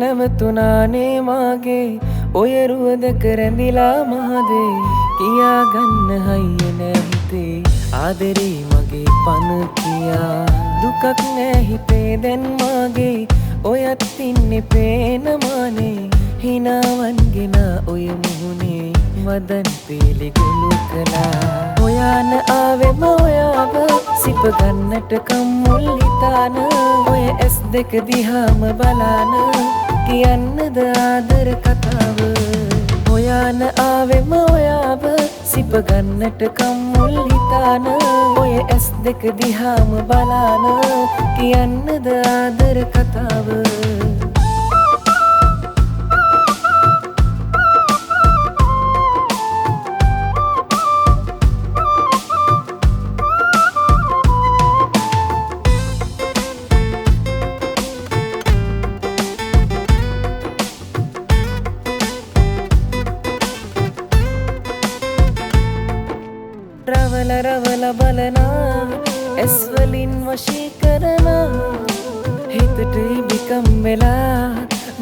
නැවතුනානේ මාගේ ඔය රුව දෙක රැඳිලා මහදේ කියා ගන්න හයිය නෑ හිතේ ආදරේ මගේ පන කියා දුකක් නෑ හිතේ දැන් මාගේ ඔයත් ඉන්නේ පේන මානේ හිනාවන් ගෙන ඔය මුහුණේ වදන් පෙලි ගුළු කළා හොයන ආවෙම ඔයාව සිප ගන්නට කම්මුල් හිතාන ඔය ඇස් දෙක දිහාම බලාන කියන්නද ආදර කතාව හොයන ආවෙම ඔයාව සිප ගන්නට කම්මුල් හිතාන ඔය ඇස් දෙක දිහාම බලාන කියන්නද ආදර කතාව රවල රවල බලනා ඇස් වලින් වශී කරනා හිතට ඉබිකම් වෙලා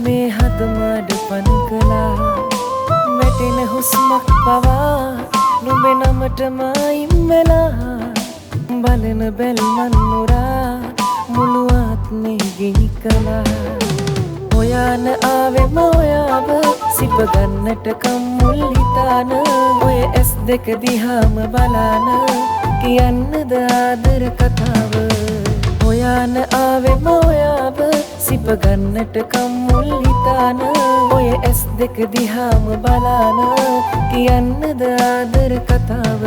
මේ හද මඩ පන කළා වැටෙන හුස්මක් පවා නුඹේ නමටම ඉම්මලා බලන බැල්මන් නුරා මුළු ආත්මේ ගිනි කළා හොයන ආවෙම ඔයාව සිප ගන්නට කම්මුල් හිතාන ඔය ඇස් දෙක දිහාම බලාන කියන්නද ආදර කතාව හොයන ආවෙම ඔයාව සිප ගන්නට කම්මුල් හිතාන ඔය ඇස් දෙක දිහාම බලාන කියන්නද ආදර කතාව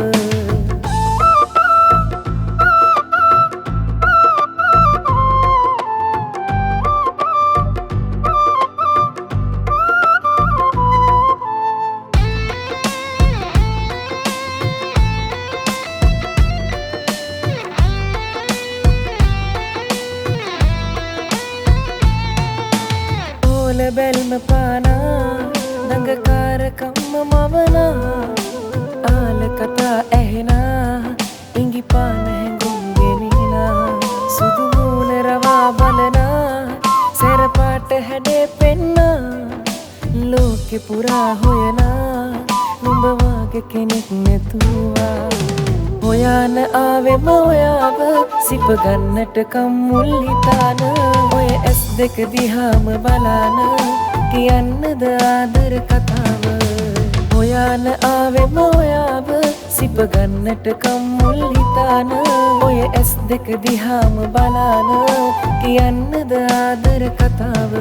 බැල්ම පානා දඟකාරකම්ම මවනා ආල කතා ඇහෙනා ඉඟි පාන හැඟුම් ගෙනිනා සුදු මූණ රවා බලනා සැරපාට හැඩේ පෙන්නා ලෝකෙ පුරා හොයනා නුඹ වාගේ කෙනෙක් නැතුවා හොයන ආවෙම ඔයාව සිප ගන්නට කම්මුල් හිතාන ඔය ඇස් දෙක දිහාම බලාන කියන්නද ආදර කතාව හොයන ආවෙම ඔයාව සිප ගන්නට කම්මුල් හිතාන ඔය ඇස් දෙක දිහාම බලාන කියන්නද ආදර කතාව